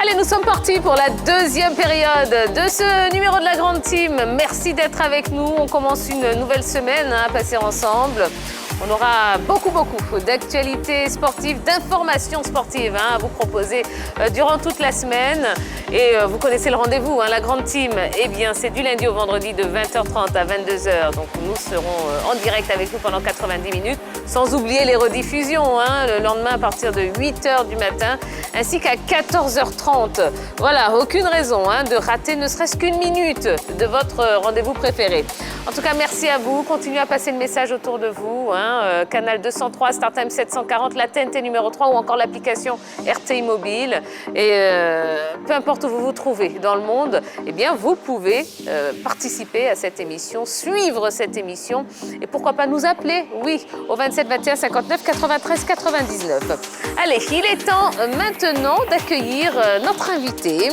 Allez, nous sommes partis pour la deuxième période de ce numéro de la Grande Team. Merci d'être avec nous. On commence une nouvelle semaine à passer ensemble. On aura beaucoup d'actualités sportives, d'informations sportives à vous proposer durant toute la semaine. Et vous connaissez le rendez-vous, la Grande Team. Eh bien, c'est du lundi au vendredi de 20h30 à 22h. Donc, nous serons en direct avec vous pendant 90 minutes. Sans oublier les rediffusions, le lendemain à partir de 8h du matin, ainsi qu'à 14h30. Voilà, aucune raison de rater ne serait-ce qu'une minute de votre rendez-vous préféré. En tout cas, merci à vous. Continuez à passer le message autour de vous. Canal 203, StarTime 740, la TNT numéro 3 ou encore l'application RTI Mobile. Et peu importe où vous vous trouvez dans le monde, eh bien, vous pouvez participer à cette émission, suivre cette émission et pourquoi pas nous appeler, oui, au 27 21 59 93 99. Allez, il est temps maintenant d'accueillir notre invité.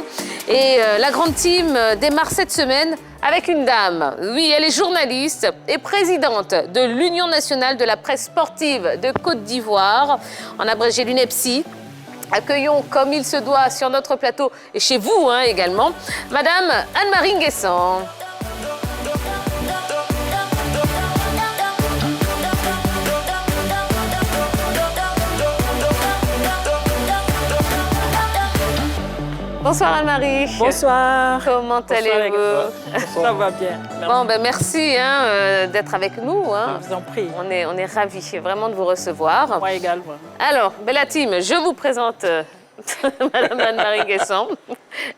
Et la Grande Team démarre cette semaine avec une dame. Oui, elle est journaliste et présidente de l'Union nationale de la presse sportive de Côte d'Ivoire, en abrégé l'UNEPSI. Accueillons comme il se doit sur notre plateau et chez vous également, Madame Anne-Marie Nguessan. Bonsoir Anne-Marie. Bonsoir. Comment allez-vous? Ça va bien. Merci. Bon, merci d'être avec nous. Je vous en prie. On est ravis vraiment de vous recevoir. Moi également. Alors, Bella Team, je vous présente Madame Anne-Marie Nguessan.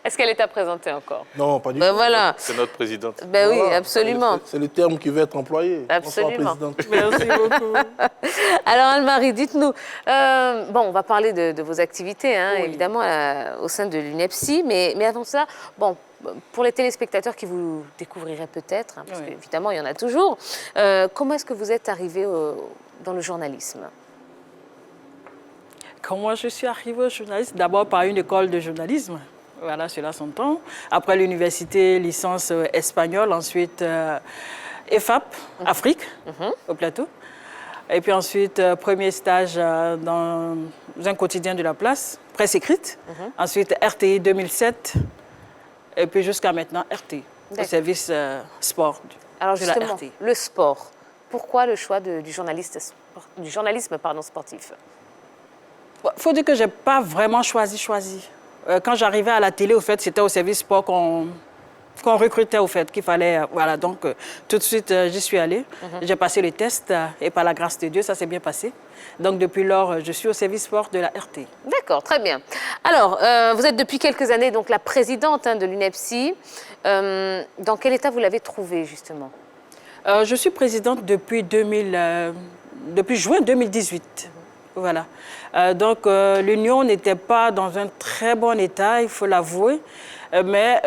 Est-ce qu'elle est à présenter encore? Non, pas du tout. Voilà. C'est notre présidente. Ben oui, absolument. C'est le terme qui va être employé. Absolument. Bonsoir, présidente. Merci beaucoup. Alors Anne-Marie, dites-nous, on va parler de vos activités, Oui. évidemment, au sein de l'UNEPSI, mais avant ça, pour les téléspectateurs qui vous découvriraient peut-être, parce Oui. qu'évidemment, il y en a toujours, comment est-ce que vous êtes arrivé dans le journalisme? Comment je suis arrivée au journalisme? D'abord par une école de journalisme. Voilà, cela s'entend. Après l'université, licence espagnole, ensuite EFAP, Afrique, au plateau. Et puis ensuite, premier stage dans un quotidien de la place, presse écrite. Ensuite, RTI 2007. Et puis jusqu'à maintenant, RTI, au service sport Alors de la justement, RTI. le sport. Pourquoi le choix du journalisme sportif? Il faut dire que je n'ai pas vraiment choisi. Quand j'arrivais à la télé, au fait, c'était au service sport qu'on recrutait, au fait, qu'il fallait... voilà, donc tout de suite, j'y suis allée. J'ai passé les tests et par la grâce de Dieu, ça s'est bien passé. Donc depuis lors, je suis au service sport de la RT. D'accord, très bien. Alors, vous êtes depuis quelques années donc la présidente de l'UNEPSI. Dans quel état vous l'avez trouvée, justement? Je suis présidente depuis juin 2018. Voilà. Donc, l'Union n'était pas dans un très bon état, il faut l'avouer. Mais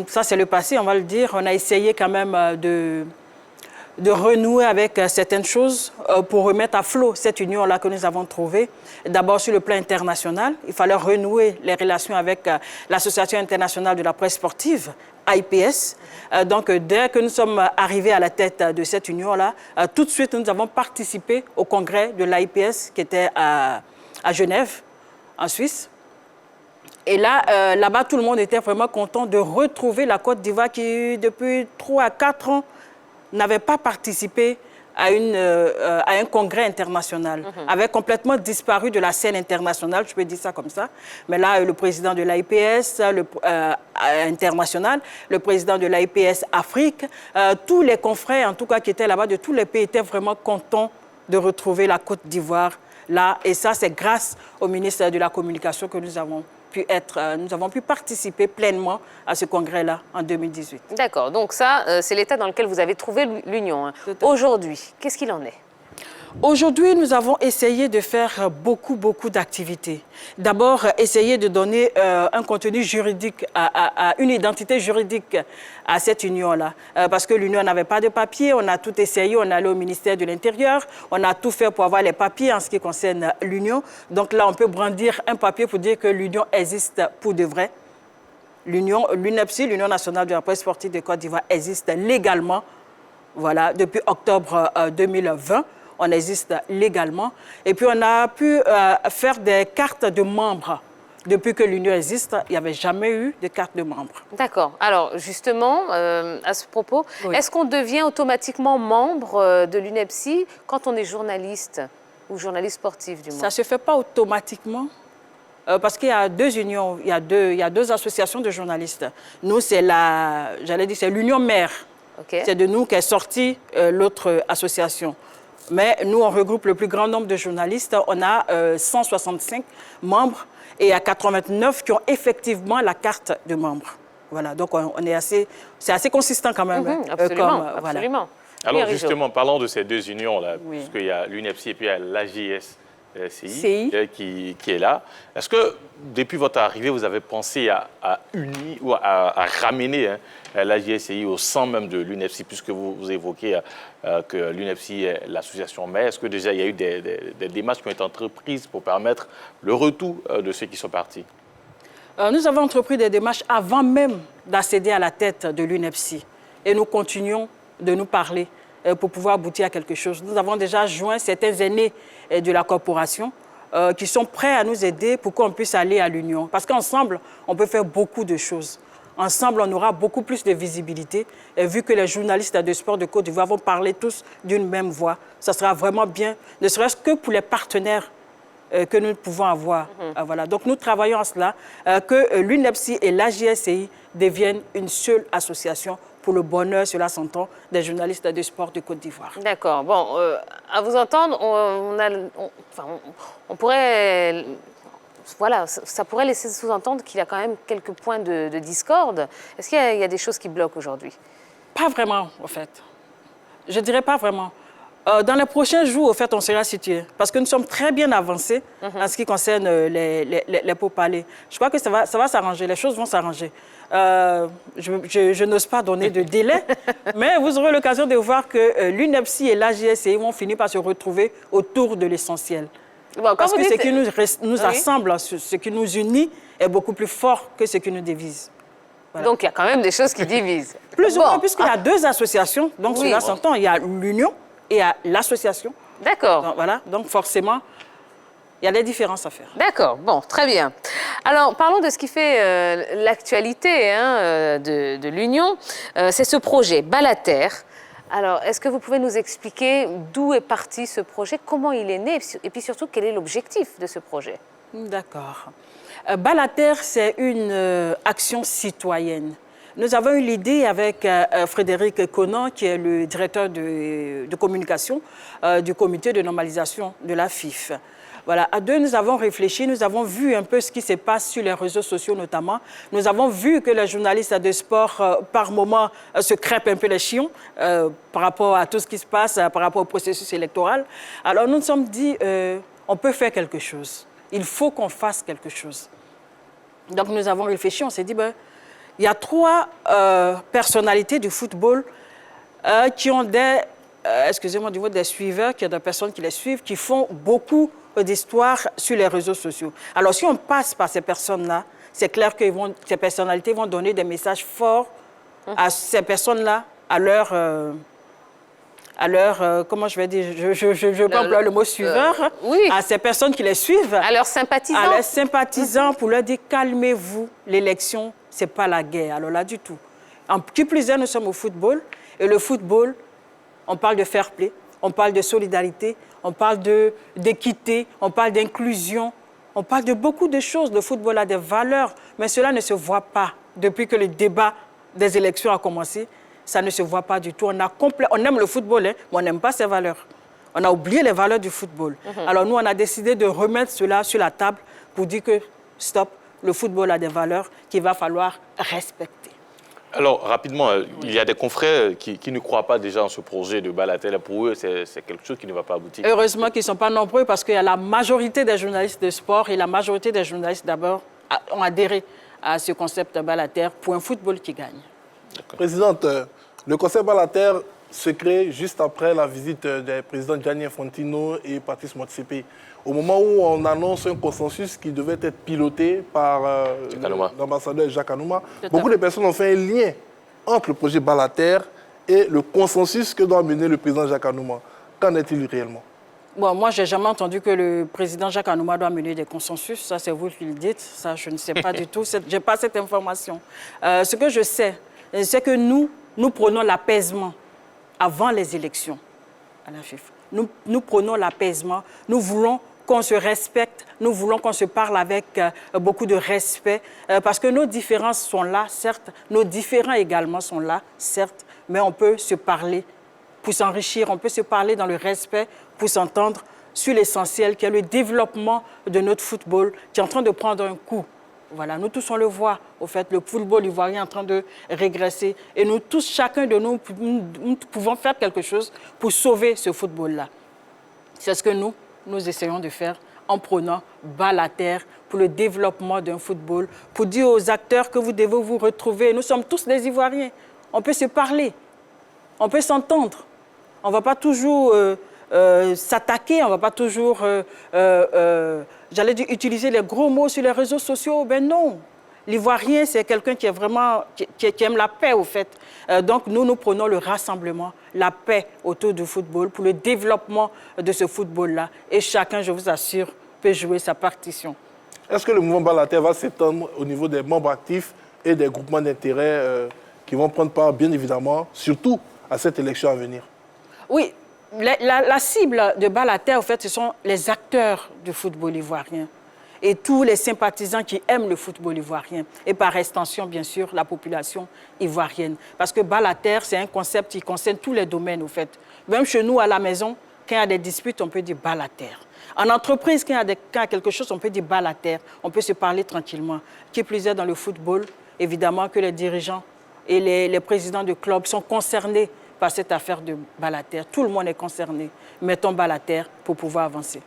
ça, c'est le passé, on va le dire. On a essayé quand même de renouer avec certaines choses pour remettre à flot cette union-là que nous avons trouvée. D'abord, sur le plan international, il fallait renouer les relations avec l'Association internationale de la presse sportive, AIPS. Donc, dès que nous sommes arrivés à la tête de cette union-là, tout de suite, nous avons participé au congrès de l'AIPS qui était à Genève, en Suisse. Et là, là-bas, tout le monde était vraiment content de retrouver la Côte d'Ivoire qui, depuis 3 à 4 ans, n'avait pas participé à un congrès international, avait complètement disparu de la scène internationale, je peux dire ça comme ça. Mais là, le président de l'AIPS international, le président de l'AIPS Afrique, tous les confrères, en tout cas, qui étaient là-bas, de tous les pays, étaient vraiment contents de retrouver la Côte d'Ivoire là. Et ça, c'est grâce au ministère de la Communication que nous avons pu participer pleinement à ce congrès-là en 2018. D'accord, donc ça, c'est l'état dans lequel vous avez trouvé l'Union. Aujourd'hui, qu'est-ce qu'il en est? Aujourd'hui, nous avons essayé de faire beaucoup d'activités. D'abord, essayer de donner un contenu juridique, une identité juridique à cette union-là. Parce que l'union n'avait pas de papier, on a tout essayé, on est allé au ministère de l'Intérieur, on a tout fait pour avoir les papiers en ce qui concerne l'union. Donc là, on peut brandir un papier pour dire que l'union existe pour de vrai. L'UNEPSI, l'Union nationale de la presse sportive de Côte d'Ivoire, existe légalement. Voilà, depuis octobre 2020. On existe légalement. Et puis, on a pu faire des cartes de membres Depuis que l'Union existe, il n'y avait jamais eu de carte de membre. D'accord. Alors, justement, à ce propos, Oui. est-ce qu'on devient automatiquement membre de l'UNEPSI quand on est journaliste ou journaliste sportif, du moins? Ça ne se fait pas automatiquement. Parce qu'il y a deux unions, il y a deux associations de journalistes. Nous, c'est l'union mère. Ok. C'est de nous qu'est sortie l'autre association. Mais nous, on regroupe le plus grand nombre de journalistes. On a 165 membres et il y a 89 qui ont effectivement la carte de membre. Voilà, donc c'est assez consistant quand même. Absolument, Voilà. absolument. Alors Oui, Rijo. justement, parlons de ces deux unions-là, Oui. puisqu'il y a l'UNEPSI et puis il y a l'AJSCI CI. qui est là. Est-ce que depuis votre arrivée, vous avez pensé à unir ou à ramener l'AJSCI au sein même de l'UNEPSI, puisque vous évoquez que l'UNEPSI est l'association mère? Est-ce que déjà il y a eu des démarches qui ont été entreprises pour permettre le retour de ceux qui sont partis? Nous avons entrepris des démarches avant même d'accéder à la tête de l'UNEPSI. Et nous continuons de nous parler pour pouvoir aboutir à quelque chose. Nous avons déjà joint certains aînés de la corporation qui sont prêts à nous aider pour qu'on puisse aller à l'union. Parce qu'ensemble, on peut faire beaucoup de choses. Ensemble, on aura beaucoup plus de visibilité. Et vu que les journalistes de sport de Côte d'Ivoire vont parler tous d'une même voix, ça sera vraiment bien, ne serait-ce que pour les partenaires que nous pouvons avoir. Voilà. Donc nous travaillons à cela, que l'UNEPSI et l'AJSCI deviennent une seule association pour le bonheur, cela s'entend, des journalistes de sport de Côte d'Ivoire. D'accord. Bon, à vous entendre, on pourrait... Voilà, ça pourrait laisser sous-entendre qu'il y a quand même quelques points de discorde. Est-ce qu'il y a des choses qui bloquent aujourd'hui? Pas vraiment, en fait. Je dirais pas vraiment. Dans les prochains jours, au fait, on sera situé. Parce que nous sommes très bien avancés en ce qui concerne les pourparlers. Je crois que ça va s'arranger, les choses vont s'arranger. Je n'ose pas donner de délai, mais vous aurez l'occasion de voir que l'UNEPSI et l'AJSCI vont finir par se retrouver autour de l'essentiel. Bon, Parce que ce qui nous Oui. assemble, ce qui nous unit, est beaucoup plus fort que ce qui nous divise. Voilà. Donc, il y a quand même des choses qui divisent. Plus ou Bon. moins, puisqu'il y a deux associations, donc Oui. cela s'entend. Il y a l'union et il y a l'association. D'accord. Donc, voilà, donc forcément, il y a des différences à faire. D'accord, bon, très bien. Alors, parlons de ce qui fait l'actualité de l'Union. C'est ce projet Balater. Alors, est-ce que vous pouvez nous expliquer d'où est parti ce projet, comment il est né, et puis surtout, quel est l'objectif de ce projet? D'accord. Balater, c'est une action citoyenne. Nous avons eu l'idée avec Frédéric Conan, qui est le directeur de communication du comité de normalisation de la FIF. Voilà, à deux, nous avons réfléchi, nous avons vu un peu ce qui se passe sur les réseaux sociaux notamment. Nous avons vu que les journalistes de sport, par moments, se crêpent un peu les chiens par rapport à tout ce qui se passe, par rapport au processus électoral. Alors nous nous sommes dit, on peut faire quelque chose. Il faut qu'on fasse quelque chose. Donc nous avons réfléchi, on s'est dit, il y a trois personnalités du football qui ont excusez-moi, du mot des suiveurs, qui ont des personnes qui les suivent, qui font beaucoup d'histoires sur les réseaux sociaux. Alors, si on passe par ces personnes-là, c'est clair que ces personnalités vont donner des messages forts à ces personnes-là, à leur comment je vais dire, je peux employer le mot suiveur, oui. à ces personnes qui les suivent, À leurs sympathisants. à leurs sympathisants, pour leur dire calmez-vous, l'élection, ce n'est pas la guerre. Alors là, du tout. En qui plus est, nous sommes au football, et le football, on parle de fair play, on parle de solidarité, on parle d'équité, on parle d'inclusion, on parle de beaucoup de choses. Le football a des valeurs, mais cela ne se voit pas. Depuis que le débat des élections a commencé, ça ne se voit pas du tout. On aime le football, mais on n'aime pas ses valeurs. On a oublié les valeurs du football. Alors nous, on a décidé de remettre cela sur la table pour dire que, stop, le football a des valeurs qu'il va falloir respecter. Alors, rapidement, il y a des confrères qui ne croient pas déjà en ce projet de Balater. Pour eux, c'est quelque chose qui ne va pas aboutir. Heureusement qu'ils ne sont pas nombreux parce qu'il y a la majorité des journalistes de sport et la majorité des journalistes d'abord ont adhéré à ce concept de Balater pour un football qui gagne. Présidente, le concept Balater se crée juste après la visite des présidents Gianni Infantino et Patrice Motsepe. Au moment où on annonce un consensus qui devait être piloté par l'ambassadeur Jacques Anouma, beaucoup de personnes ont fait un lien entre le projet Balater et le consensus que doit mener le président Jacques Anouma. Qu'en est-il réellement? Bon, moi, je n'ai jamais entendu que le président Jacques Anouma doit mener des consensus. Ça, c'est vous qui le dites. Ça, je ne sais pas du tout. Je n'ai pas cette information. Ce que je sais, c'est que nous prenons l'apaisement avant les élections à la FIFA. Nous prenons l'apaisement. Nous voulons qu'on se respecte. Nous voulons qu'on se parle avec beaucoup de respect. Parce que nos différences sont là, certes. Nos différends également sont là, certes. Mais on peut se parler pour s'enrichir. On peut se parler dans le respect pour s'entendre sur l'essentiel qui est le développement de notre football qui est en train de prendre un coup. Voilà, nous tous on le voit, au fait, le football ivoirien est en train de régresser et nous tous, chacun de nous pouvons faire quelque chose pour sauver ce football-là. C'est ce que nous essayons de faire en prenant balle à terre pour le développement d'un football, pour dire aux acteurs que vous devez vous retrouver. Nous sommes tous des Ivoiriens, on peut se parler, on peut s'entendre, on ne va pas toujours... s'attaquer, on ne va pas toujours, j'allais dire, utiliser les gros mots sur les réseaux sociaux. Ben non, l'Ivoirien, c'est quelqu'un qui est vraiment, qui aime la paix, au fait. Donc, nous prenons le rassemblement, la paix autour du football pour le développement de ce football-là. Et chacun, je vous assure, peut jouer sa partition. Est-ce que le mouvement Balle à terre va s'étendre au niveau des membres actifs et des groupements d'intérêt qui vont prendre part, bien évidemment, surtout à cette élection à venir? Oui. La cible de Balle à terre, en fait, ce sont les acteurs du football ivoirien et tous les sympathisants qui aiment le football ivoirien et par extension, bien sûr, la population ivoirienne. Parce que Balle à terre, c'est un concept qui concerne tous les domaines, en fait. Même chez nous, à la maison, quand il y a des disputes, on peut dire Balle à terre. En entreprise, quand il y a quelque chose, on peut dire Balle à terre. On peut se parler tranquillement. Qui plus est dans le football, évidemment que les dirigeants et les présidents de clubs sont concernés par cette affaire de Balle à terre. Tout le monde est concerné. Mettons Balle à terre pour pouvoir avancer.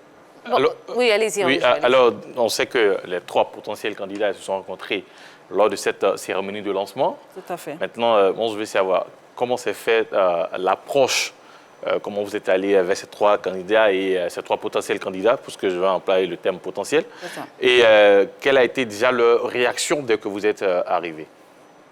Alors, oui, allez-y. Oui, alors, on sait que les 3 potentiels candidats se sont rencontrés lors de cette cérémonie de lancement. Tout à fait. Maintenant, je veux savoir comment s'est faite l'approche, comment vous êtes allé avec ces 3 candidats et ces 3 potentiels candidats, puisque je vais employer le terme potentiel. Et quelle a été déjà leur réaction dès que vous êtes arrivés?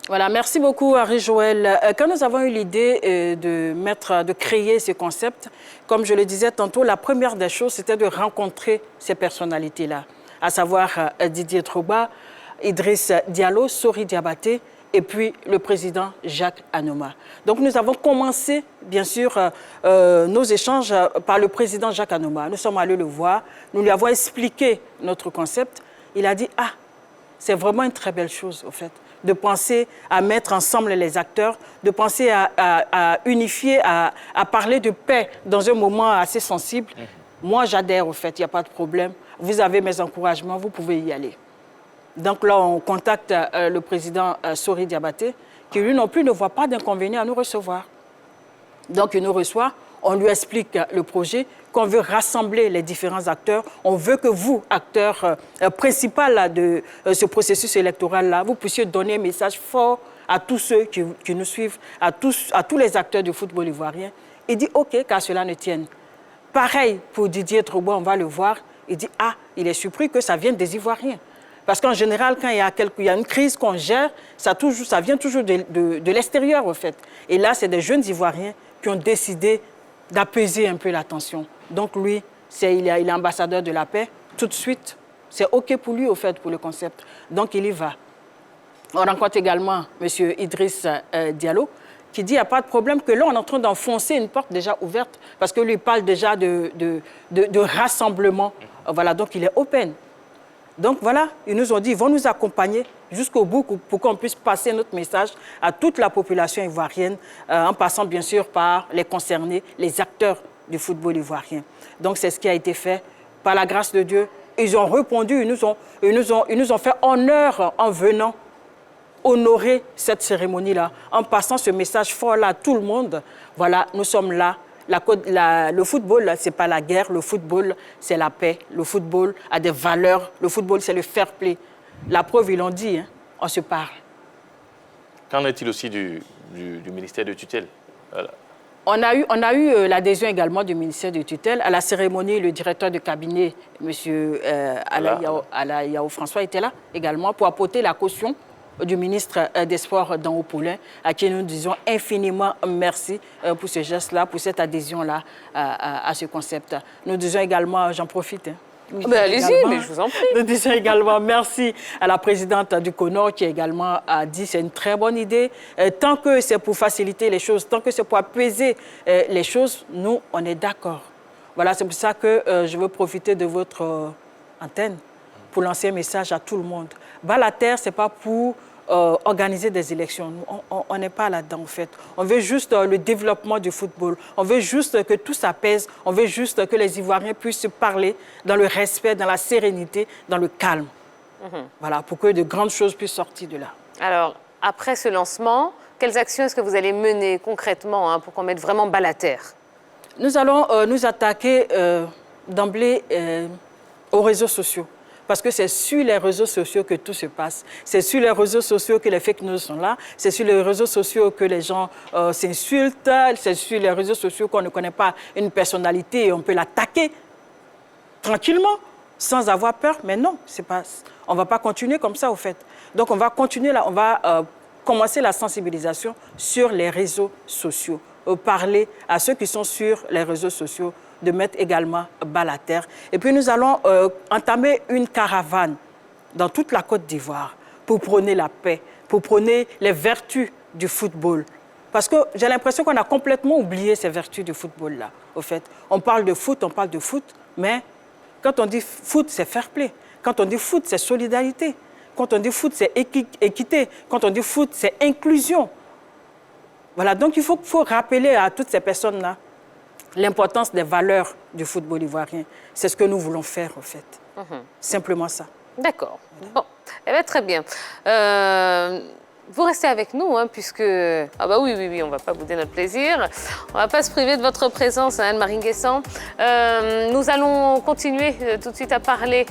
Voilà, merci beaucoup, Harry Joël. Quand nous avons eu l'idée de créer ce concept, comme je le disais tantôt, la première des choses, c'était de rencontrer ces personnalités-là, à savoir Didier Drogba, Idriss Diallo, Sori Diabaté, et puis le président Jacques Anouma. Donc nous avons commencé, bien sûr, nos échanges par le président Jacques Anouma. Nous sommes allés le voir, nous lui avons expliqué notre concept. Il a dit « Ah, c'est vraiment une très belle chose, au fait. » de penser à mettre ensemble les acteurs, de penser à unifier, à parler de paix dans un moment assez sensible. Moi, j'adhère au fait, il n'y a pas de problème. Vous avez mes encouragements, vous pouvez y aller. Donc là, on contacte le président Sori Diabaté, qui lui non plus ne voit pas d'inconvénient à nous recevoir. Donc il nous reçoit, on lui explique le projet, qu'on veut rassembler les différents acteurs. On veut que vous, acteurs principaux de ce processus électoral-là, vous puissiez donner un message fort à tous ceux qui nous suivent, à tous les acteurs du football ivoirien. Il dit « OK, qu'à cela ne tienne ». Pareil pour Didier Drogba, on va le voir. Il dit « Ah, il est surpris que ça vienne des Ivoiriens ». Parce qu'en général, quand il y a une crise qu'on gère, ça vient toujours de l'extérieur, en fait. Et là, c'est des jeunes Ivoiriens qui ont décidé d'apaiser un peu la tension. Donc lui, il est ambassadeur de la paix. Tout de suite, c'est OK pour lui, au fait, pour le concept. Donc il y va. On rencontre également M. Idriss Diallo, qui dit qu'il n'y a pas de problème, que là, on est en train d'enfoncer une porte déjà ouverte, parce que lui, il parle déjà de rassemblement. Voilà, donc il est open. Donc voilà, ils nous ont dit qu'ils vont nous accompagner jusqu'au bout pour qu'on puisse passer notre message à toute la population ivoirienne, en passant bien sûr par les concernés, les acteurs du football ivoirien. Donc c'est ce qui a été fait par la grâce de Dieu. Ils ont répondu, ils nous ont fait honneur en venant honorer cette cérémonie-là, en passant ce message fort-là à tout le monde. Voilà, nous sommes là. Le football, ce n'est pas la guerre, le football, c'est la paix. Le football a des valeurs, le football, c'est le fair play. La preuve, ils l'ont dit, hein, on se parle. Qu'en est-il aussi du ministère de tutelle? Voilà. On a eu l'adhésion également du ministère de tutelle. À la cérémonie, le directeur de cabinet, M. Alain Yao François, était là également pour apporter la caution du ministre des Sports Dan Opoulin, à qui nous disons infiniment merci pour ce geste-là, pour cette adhésion-là à ce concept. Nous disons également, j'en profite, allez-y, mais je vous en prie. Nous disons également merci à la présidente du CONOR qui également a dit c'est une très bonne idée. Tant que c'est pour faciliter les choses, tant que c'est pour apaiser les choses, nous, on est d'accord. Voilà, c'est pour ça que je veux profiter de votre antenne pour lancer un message à tout le monde. Balater, ce n'est pas pour organiser des élections. On n'est pas là-dedans, en fait. On veut juste le développement du football. On veut juste que tout s'apaise. On veut juste que les Ivoiriens puissent se parler dans le respect, dans la sérénité, dans le calme. Voilà, pour que de grandes choses puissent sortir de là. Alors, après ce lancement, quelles actions est-ce que vous allez mener concrètement pour qu'on mette vraiment Balater? Nous allons nous attaquer d'emblée aux réseaux sociaux. Parce que c'est sur les réseaux sociaux que tout se passe. C'est sur les réseaux sociaux que les fake news sont là. C'est sur les réseaux sociaux que les gens s'insultent. C'est sur les réseaux sociaux qu'on ne connaît pas une personnalité et on peut l'attaquer tranquillement, sans avoir peur. Mais non, on ne va pas continuer comme ça, au fait. Donc, on va continuer là, on va commencer la sensibilisation sur les réseaux sociaux. Parler à ceux qui sont sur les réseaux sociaux de mettre également Balater. Et puis nous allons entamer une caravane dans toute la Côte d'Ivoire pour prôner la paix, pour prôner les vertus du football. Parce que j'ai l'impression qu'on a complètement oublié ces vertus du football-là, au fait. On parle de foot, mais quand on dit foot, c'est fair play. Quand on dit foot, c'est solidarité. Quand on dit foot, c'est équité. Quand on dit foot, c'est inclusion. Voilà, donc il faut rappeler à toutes ces personnes-là l'importance des valeurs du football ivoirien. C'est ce que nous voulons faire, en fait. Simplement ça. D'accord. Bon, eh bien, très bien. Vous restez avec nous, puisque... Ah bah oui, on ne va pas bouder notre plaisir. On ne va pas se priver de votre présence, Anne-Marie Nguessan. Nous allons continuer tout de suite à parler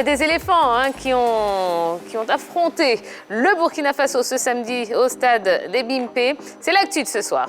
des éléphants qui ont affronté le Burkina Faso ce samedi au stade des Bimpe. C'est l'actu de ce soir.